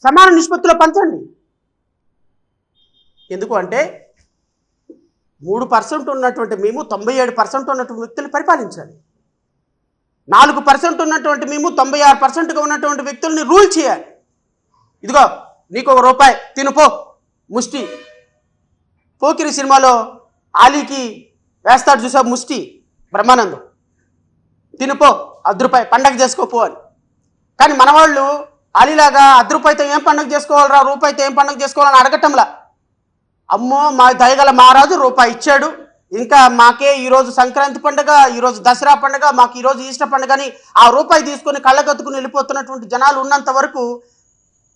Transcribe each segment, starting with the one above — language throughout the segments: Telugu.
సమాన నిష్పత్తిలో పంచండి. ఎందుకు అంటే 3% ఉన్నటువంటి మేము 97% ఉన్నటువంటి వ్యక్తులు పరిపాలించాలి. 4% ఉన్నటువంటి మేము 96%గా ఉన్నటువంటి వ్యక్తుల్ని రూల్ చేయాలి. ఇదిగో నీకు ₹1 తినుపో ముష్టి. పోకిరి సినిమాలో ఆలీకి వేస్తాడు చూసా ముష్టి బ్రహ్మానందం, తినుపో ₹1 పండగ చేసుకోపో అని. కానీ మనవాళ్ళు ఆలీలాగా ₹1 ఏం పండగ చేసుకోవాలరా, ₹1 ఏం పండగ చేసుకోవాలని అడగటంలా. అమ్మో మా దయగల మహారాజు ₹1 ఇచ్చాడు, ఇంకా మాకే ఈరోజు సంక్రాంతి పండుగ, ఈరోజు దసరా పండుగ, మాకు ఈరోజు ఈస్టర్ పండుగ అని ఆ ₹1 తీసుకొని కళ్ళగత్తుకుని వెళ్ళిపోతున్నటువంటి జనాలు ఉన్నంత వరకు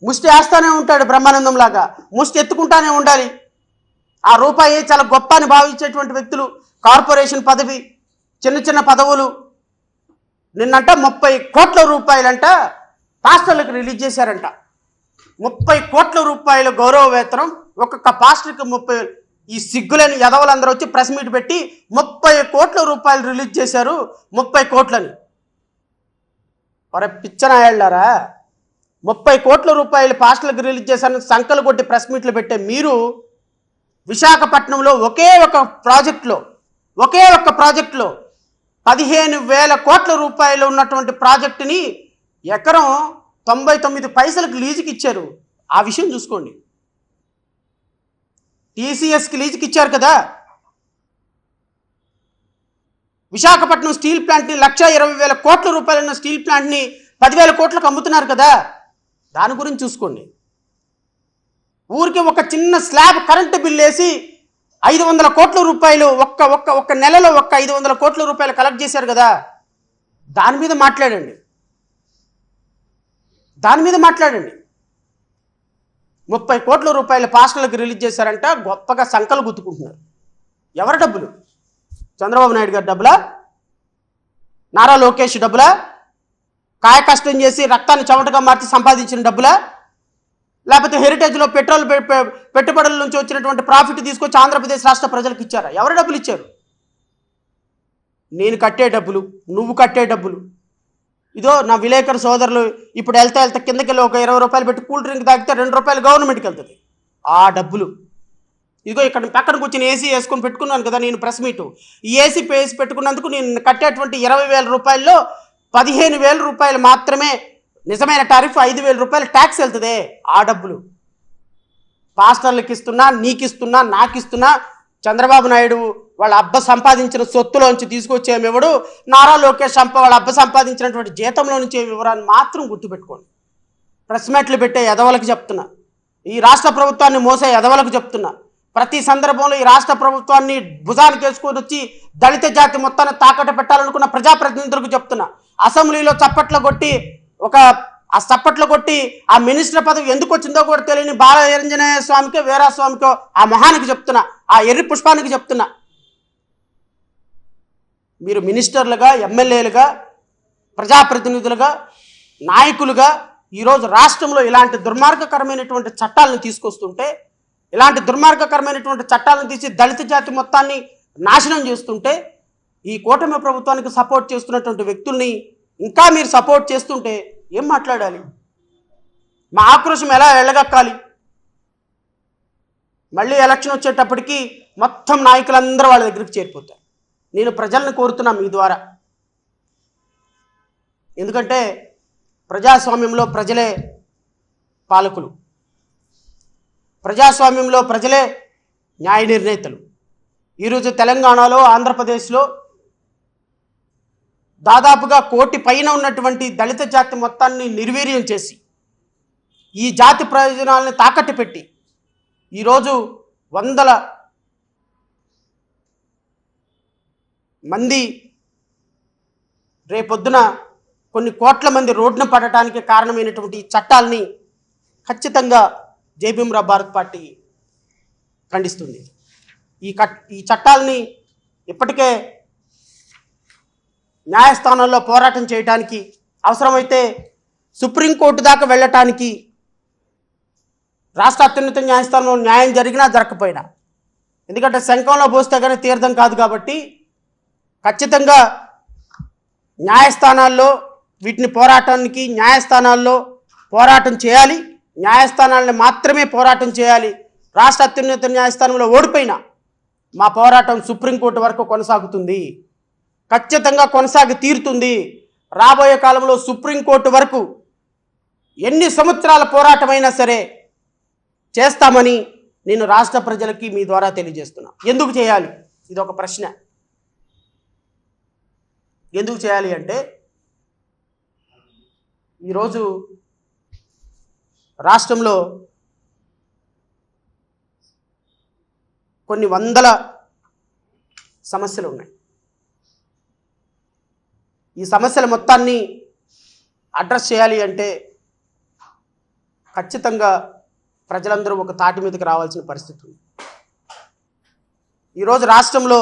ముష్టి వేస్తానే ఉంటాడు బ్రహ్మానందం లాగా, ముష్టి ఎత్తుకుంటానే ఉండాలి. ఆ ₹1 చాలా గొప్ప అని భావించేటువంటి వ్యక్తులు, కార్పొరేషన్ పదవి, చిన్న చిన్న పదవులు, నిన్నంట ₹30 కోట్ల పాస్టర్లకు రిలీజ్ చేశారంట. ₹30 కోట్ల గౌరవ వేతనం ఒక్కొక్క పాస్టర్కి 30. ఈ సిగ్గులని యదవలందరూ వచ్చి ప్రెస్ మీట్ పెట్టి ₹30 కోట్ల రిలీజ్ చేశారు, 30 కోట్లని. మరి పిచ్చనాయాళ్ళారా, ₹30 కోట్ల పాస్టర్లకు రిలీజ్ చేశారని సంకలు కొట్టి ప్రెస్ మీట్లు పెట్టే మీరు విశాఖపట్నంలో ఒకే ఒక ప్రాజెక్టులో 15,000 కోట్ల రూపాయలు ఉన్నటువంటి ప్రాజెక్టుని ఎకరం 99 పైసలకు లీజుకి ఇచ్చారు. ఆ విషయం చూసుకోండి. టీసీఎస్కి లీజుకి ఇచ్చారు కదా. విశాఖపట్నం స్టీల్ ప్లాంట్ని 1,20,000 కోట్ల రూపాయలున్న స్టీల్ ప్లాంట్ని 10,000 కోట్లకు అమ్ముతున్నారు కదా. దాని గురించి చూసుకోండి. ఊరికి ఒక చిన్న స్లాబ్ కరెంటు బిల్ వేసి 500 కోట్ల రూపాయలు ఒక్క నెలలో 500 కోట్ల రూపాయలు కలెక్ట్ చేశారు కదా. దాని మీద మాట్లాడండి. 30 కోట్ల రూపాయల పాస్టర్లకు రిలీజ్ చేశారంట, గొప్పగా సంకలు గుర్తుకుంటున్నారు. ఎవరి డబ్బులు? చంద్రబాబు నాయుడు గారి డబ్బులా? నారా లోకేష్ డబ్బులా? కాయ కష్టం చేసి రక్తాన్ని చెమటగా మార్చి సంపాదించిన డబ్బులా? లేకపోతే హెరిటేజ్లో పెట్రోల్ పెట్టుబడుల నుంచి వచ్చినటువంటి ప్రాఫిట్ తీసుకొచ్చి ఆంధ్రప్రదేశ్ రాష్ట్ర ప్రజలకు ఇచ్చారా? ఎవరి డబ్బులు ఇచ్చారు? నేను కట్టే డబ్బులు, నువ్వు కట్టే డబ్బులు. ఇదో నా విలేకరు సోదరులు ఇప్పుడు వెళ్తా కిందకి వెళ్ళి ఒక ₹20 పెట్టి కూల్ డ్రింక్ తాగితే ₹2 గవర్నమెంట్కి వెళ్తుంది. ఆ డబ్బులు ఇదిగో ఇక్కడ పక్కన కూర్చొని ఏసీ వేసుకొని పెట్టుకున్నాను కదా నేను ప్రెస్ మీటు. ఈ ఏసీ వేసి పెట్టుకున్నందుకు నేను కట్టేటువంటి ₹20,000లో ₹15,000 మాత్రమే నిజమైన టారిఫ్, ₹5,000 ట్యాక్స్ వెళ్తుంది. ఆ డబ్బులు పాస్టర్లకు ఇస్తున్నా, నీకు ఇస్తున్నా, నాకు ఇస్తున్నా. చంద్రబాబు నాయుడు వాళ్ళ అబ్బ సంపాదించిన సొత్తులోంచి తీసుకొచ్చేమివ్వడు. నారా లోకేష్ వాళ్ళ అబ్బ సంపాదించినటువంటి జీతంలో నుంచి వివరాన్ని మాత్రం గుర్తుపెట్టుకోండి. ప్రెస్ మీట్లు పెట్టే ఎదవలకు చెప్తున్నా, ఈ రాష్ట్ర ప్రభుత్వాన్ని మోసే ఎదవలకు చెప్తున్నా. ప్రతి సందర్భంలో ఈ రాష్ట్ర ప్రభుత్వాన్ని భుజానికి వేసుకొని వచ్చి దళిత జాతి మొత్తాన్ని తాకట్టు పెట్టాలనుకున్న ప్రజాప్రతినిధులకు చెప్తున్నా. అసెంబ్లీలో చప్పట్లు కొట్టి ఆ మినిస్టర్ పదవి ఎందుకు వచ్చిందో కూడా తెలియని బాలనిరంజనేయ స్వామికో వీరాస్వామికో ఆ మొహానికి చెప్తున్నా, ఆ ఎర్రి పుష్పానికి చెప్తున్నా. మీరు మినిస్టర్లుగా, ఎమ్మెల్యేలుగా, ప్రజాప్రతినిధులుగా, నాయకులుగా ఈరోజు రాష్ట్రంలో ఇలాంటి దుర్మార్గకరమైనటువంటి చట్టాలను తీసుకొస్తుంటే, ఇలాంటి దుర్మార్గకరమైనటువంటి చట్టాలను తీసి దళిత జాతి మొత్తాన్ని నాశనం చేస్తుంటే, ఈ కూటమి ప్రభుత్వానికి సపోర్ట్ చేస్తున్నటువంటి వ్యక్తుల్ని ఇంకా మీరు సపోర్ట్ చేస్తుంటే ఏం మాట్లాడాలి? మా ఆక్రోశం ఎలా వెళ్ళగక్కాలి? మళ్ళీ ఎలక్షన్ వచ్చేటప్పటికి మొత్తం నాయకులందరూ వాళ్ళ దగ్గరికి చేరిపోతారు. నేను ప్రజలను కోరుతున్నా మీ ద్వారా. ఎందుకంటే ప్రజాస్వామ్యంలో ప్రజలే పాలకులు, ప్రజాస్వామ్యంలో ప్రజలే న్యాయ నిర్ణేతలు. ఈరోజు తెలంగాణలో, ఆంధ్రప్రదేశ్లో దాదాపుగా 1 కోటి పైన ఉన్నటువంటి దళిత జాతి మొత్తాన్ని నిర్వీర్యం చేసి, ఈ జాతి ప్రయోజనాలను తాకట్టు పెట్టి ఈరోజు 100 మంది రేపొద్దున కొన్ని కోట్ల మంది రోడ్డున పడటానికి కారణమైనటువంటి ఈ చట్టాలని ఖచ్చితంగా జైభీంరావు భారత్ పార్టీ ఖండిస్తుంది. ఈ చట్టాలని ఇప్పటికే న్యాయస్థానంలో పోరాటం చేయడానికి, అవసరమైతే సుప్రీంకోర్టు దాకా వెళ్ళటానికి, రాష్ట్ర అత్యున్నత న్యాయస్థానంలో న్యాయం జరిగినా జరగకపోయినా, ఎందుకంటే శంఖంలో పోస్తే కానీ తీర్థం కాదు కాబట్టి ఖచ్చితంగా న్యాయస్థానాల్లో వీటిని న్యాయస్థానాల్లో పోరాటం చేయాలి. న్యాయస్థానాలను మాత్రమే పోరాటం చేయాలి. రాష్ట్ర అత్యున్నత న్యాయస్థానంలో ఓడిపోయినా మా పోరాటం సుప్రీంకోర్టు వరకు కొనసాగుతుంది, ఖచ్చితంగా కొనసాగి తీరుతుంది. రాబోయే కాలంలో సుప్రీంకోర్టు వరకు ఎన్ని సంవత్సరాల పోరాటమైనా సరే చేస్తామని నేను రాష్ట్ర ప్రజలకి మీ ద్వారా తెలియజేస్తున్నా. ఎందుకు చేయాలి? ఇది ఒక ప్రశ్న. ఎందుకు చేయాలి అంటే, ఈరోజు రాష్ట్రంలో కొన్ని వందల సమస్యలు ఉన్నాయి. ఈ సమస్యల మొత్తాన్ని అడ్రస్ చేయాలి అంటే ఖచ్చితంగా ప్రజలందరూ ఒక తాటి మీదకి రావాల్సిన పరిస్థితి ఉంది. ఈరోజు రాష్ట్రంలో,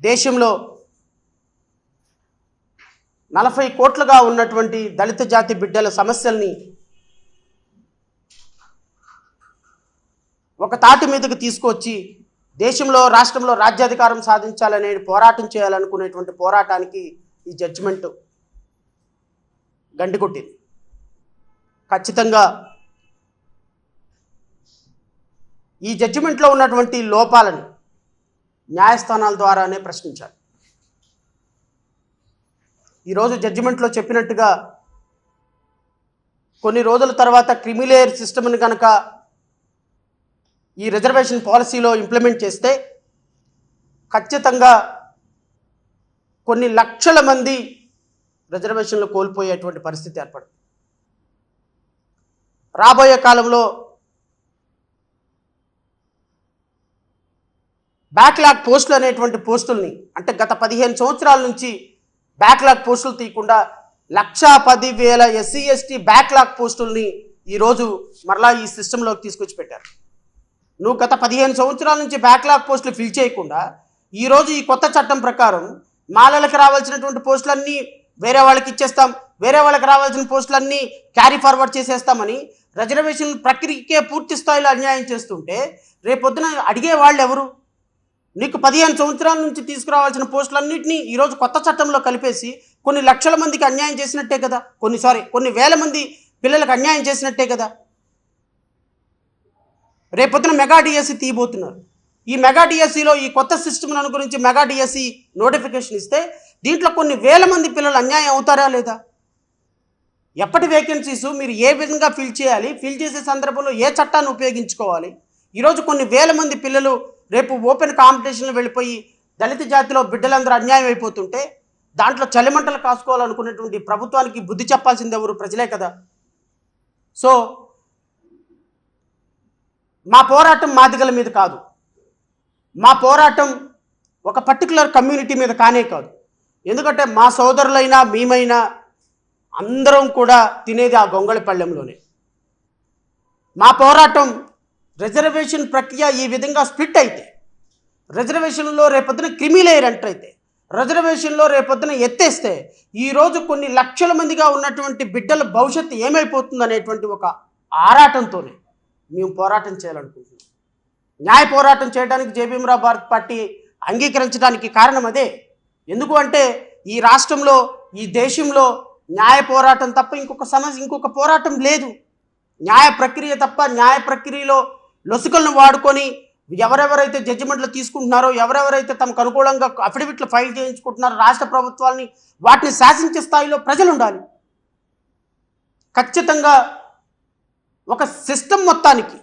దేశంలో 40 కోట్లుగా ఉన్నటువంటి దళిత జాతి బిడ్డల సమస్యల్ని ఒక తాటి మీదకి తీసుకొచ్చి దేశంలో, రాష్ట్రంలో రాజ్యాధికారం సాధించాలనే పోరాటం చేయాలనుకునేటువంటి పోరాటానికి ఈ జడ్జిమెంట్ గండి కొట్టింది. ఖచ్చితంగా ఈ జడ్జిమెంట్లో ఉన్నటువంటి లోపాలను న్యాయస్థానాల ద్వారానే ప్రశ్నించాలి. ఈరోజు జడ్జిమెంట్లో చెప్పినట్టుగా కొన్ని రోజుల తర్వాత క్రిమిలేయర్ సిస్టమ్ని కనుక ఈ రిజర్వేషన్ పాలసీలో ఇంప్లిమెంట్ చేస్తే ఖచ్చితంగా కొన్ని లక్షల మంది రిజర్వేషన్లు కోల్పోయేటువంటి పరిస్థితి ఏర్పడుతుంది. రాబోయే కాలంలో బ్యాక్లాగ్ పోస్టులు అనేటువంటి పోస్టుల్ని, అంటే గత 15 సంవత్సరాల నుంచి బ్యాక్లాగ్ పోస్టులు తీయకుండా 1,10,000 SC ST బ్యాక్లాగ్ పోస్టుల్ని ఈరోజు మరలా ఈ సిస్టంలోకి తీసుకొచ్చి పెట్టారు. నువ్వు గత 15 సంవత్సరాల నుంచి బ్యాక్లాగ్ పోస్టులు ఫిల్ చేయకుండా ఈరోజు ఈ కొత్త చట్టం ప్రకారం మాలలకు రావాల్సినటువంటి పోస్టులన్నీ వేరే వాళ్ళకి ఇచ్చేస్తాం, వేరే వాళ్ళకి రావాల్సిన పోస్టులన్నీ క్యారీ ఫార్వర్డ్ చేసేస్తామని రిజర్వేషన్ ప్రక్రియకే పూర్తి స్థాయిలో అన్యాయం చేస్తుంటే రేపొద్దున అడిగే వాళ్ళు ఎవరు? నీకు 15 సంవత్సరాల నుంచి తీసుకురావాల్సిన పోస్టులన్నింటినీ ఈరోజు కొత్త చట్టంలో కలిపేసి కొన్ని లక్షల మందికి అన్యాయం చేసినట్టే కదా, కొన్ని వేల మంది పిల్లలకు అన్యాయం చేసినట్టే కదా. రేపొద్దున మెగా డిఎస్సి తీయబోతున్నారు. ఈ మెగా డిఎస్సిలో ఈ కొత్త సిస్టమ్ అనుగురించి మెగా డిఎస్సి నోటిఫికేషన్ ఇస్తే దీంట్లో కొన్ని వేల మంది పిల్లలు అన్యాయం అవుతారా లేదా? ఎప్పటి వేకెన్సీస్ మీరు ఏ విధంగా ఫిల్ చేయాలి, ఫిల్ చేసే సందర్భంలో ఏ చట్టాన్ని ఉపయోగించుకోవాలి? ఈరోజు కొన్ని వేల మంది పిల్లలు రేపు ఓపెన్ కాంపిటీషన్లో వెళ్ళిపోయి దళిత జాతిలో బిడ్డలందరూ అన్యాయం అయిపోతుంటే దాంట్లో చలిమంటలు కాసుకోవాలనుకునేటువంటి ప్రభుత్వానికి బుద్ధి చెప్పాల్సింది ఎవరు? ప్రజలే కదా. సో మా పోరాటం మాదిగల మీద కాదు, మా పోరాటం ఒక పర్టికులర్ కమ్యూనిటీ మీద కానే కాదు. ఎందుకంటే మా సోదరులైనా మేమైనా అందరం కూడా తినేది ఆ గొంగళిపళ్ళెంలోనే. మా పోరాటం రిజర్వేషన్ ప్రక్రియ ఈ విధంగా స్ప్లిట్ అయితే, రిజర్వేషన్లో రేపొద్దున క్రిమిలేయర్ ఎంటర్ అయితే, రిజర్వేషన్లో రేపొద్దున ఎత్తేస్తే ఈరోజు కొన్ని లక్షల మందిగా ఉన్నటువంటి బిడ్డల భవిష్యత్తు ఏమైపోతుంది అనేటువంటి ఒక ఆరాటంతోనే మేము పోరాటం చేయాలనుకుంటున్నాం. న్యాయ పోరాటం చేయడానికి జేబీఎంరావు భారత్ పార్టీ అంగీకరించడానికి కారణం అదే. ఎందుకు అంటే ఈ రాష్ట్రంలో, ఈ దేశంలో న్యాయ పోరాటం తప్ప ఇంకొక పోరాటం లేదు. న్యాయ ప్రక్రియ తప్ప, న్యాయ ప్రక్రియలో లొసుకలను వాడుకొని ఎవరెవరైతే జడ్జిమెంట్లు తీసుకుంటున్నారో, ఎవరెవరైతే తమకు అనుకూలంగా అఫిడవిట్లు ఫైల్ చేయించుకుంటున్నారో రాష్ట్ర ప్రభుత్వాలని, వాటిని శాసించే స్థాయిలో ప్రజలు ఉండాలి. ఖచ్చితంగా ఒక సిస్టమ్ మొత్తానికి,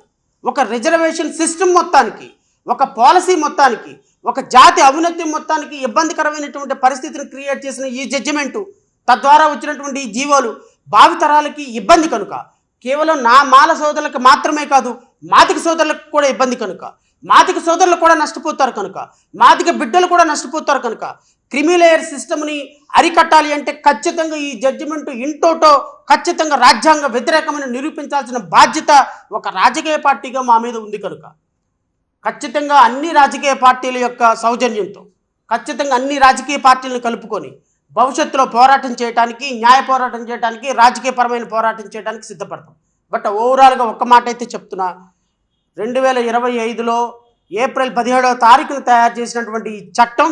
ఒక రిజర్వేషన్ సిస్టమ్ మొత్తానికి, ఒక పాలసీ మొత్తానికి, ఒక జాతి అవినీతి మొత్తానికి ఇబ్బందికరమైనటువంటి పరిస్థితిని క్రియేట్ చేసిన ఈ జడ్జిమెంటు, తద్వారా వచ్చినటువంటి ఈ జీవోలు భావితరాలకి ఇబ్బంది కనుక, కేవలం నా మాల సోదరులకు మాత్రమే కాదు మాదిక సోదరులకు కూడా ఇబ్బంది కనుక, మాదిక సోదరులు కూడా నష్టపోతారు కనుక, మాదిక బిడ్డలు కూడా నష్టపోతారు కనుక క్రిమిలేయర్ సిస్టమ్ని అరికట్టాలి అంటే ఖచ్చితంగా ఈ జడ్జిమెంట్ ఇంటోటో ఖచ్చితంగా రాజ్యాంగ వ్యతిరేకమైన నిరూపించాల్సిన బాధ్యత ఒక రాజకీయ పార్టీగా మా మీద ఉంది కనుక ఖచ్చితంగా అన్ని రాజకీయ పార్టీల యొక్క సౌజన్యంతో, ఖచ్చితంగా అన్ని రాజకీయ పార్టీలను కలుపుకొని భవిష్యత్తులో పోరాటం చేయడానికి, న్యాయ పోరాటం చేయడానికి, రాజకీయపరమైన పోరాటం చేయడానికి సిద్ధపడతాం. బట్ ఓవరాల్గా ఒక్క మాట అయితే చెప్తున్నా, 2025లో ఏప్రిల్ 17వ తారీఖున తయారు చేసినటువంటి ఈ చట్టం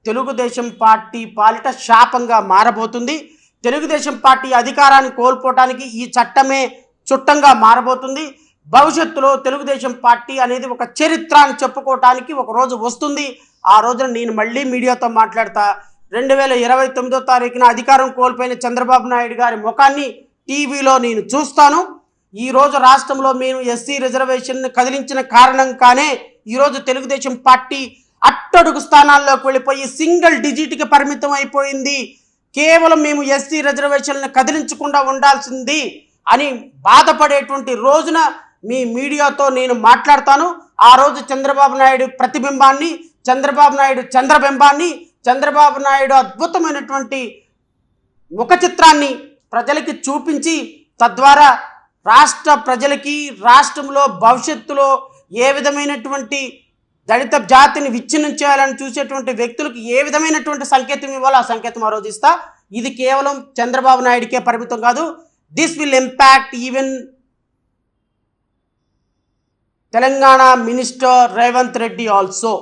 తెలుగుదేశం పార్టీ పాలిట శాపంగా మారబోతుంది. తెలుగుదేశం పార్టీ అధికారాన్ని కోల్పోవటానికి ఈ చట్టమే చుట్టంగా మారబోతుంది. భవిష్యత్తులో తెలుగుదేశం పార్టీ అనేది ఒక చరిత్ర అని చెప్పుకోవటానికి ఒక రోజు వస్తుంది. ఆ రోజున నేను మళ్ళీ మీడియాతో మాట్లాడతా. 2029 తారీఖున అధికారం కోల్పోయిన చంద్రబాబు నాయుడు గారి ముఖాన్ని టీవీలో నేను చూస్తాను. ఈరోజు రాష్ట్రంలో మేము ఎస్సీ రిజర్వేషన్ని కదిలించిన కారణంగానే ఈరోజు తెలుగుదేశం పార్టీ అట్టడుగు స్థానాల్లోకి వెళ్ళిపోయి సింగిల్ డిజిట్కి పరిమితం అయిపోయింది. కేవలం మేము ఎస్సీ రిజర్వేషన్లను కదిలించకుండా ఉండాల్సింది అని బాధపడేటువంటి రోజున మీ మీడియాతో నేను మాట్లాడతాను. ఆ రోజు చంద్రబాబు నాయుడు ప్రతిబింబాన్ని, చంద్రబాబు నాయుడు చంద్రబింబాన్ని, చంద్రబాబు నాయుడు అద్భుతమైనటువంటి ముఖ చిత్రాన్ని ప్రజలకి చూపించి తద్వారా రాష్ట్ర ప్రజలకి రాష్ట్రంలో భవిష్యత్తులో ఏ విధమైనటువంటి దళిత జాతిని విచ్ఛిన్నం చేయాలని చూసేటువంటి వ్యక్తులకు ఏ విధమైనటువంటి సంకేతం ఇవ్వాలో ఆ సంకేతం ఆ రోజు ఇస్తా. ఇది కేవలం చంద్రబాబు నాయుడికే పరిమితం కాదు. This will impact even Telangana minister Revanth Reddy also.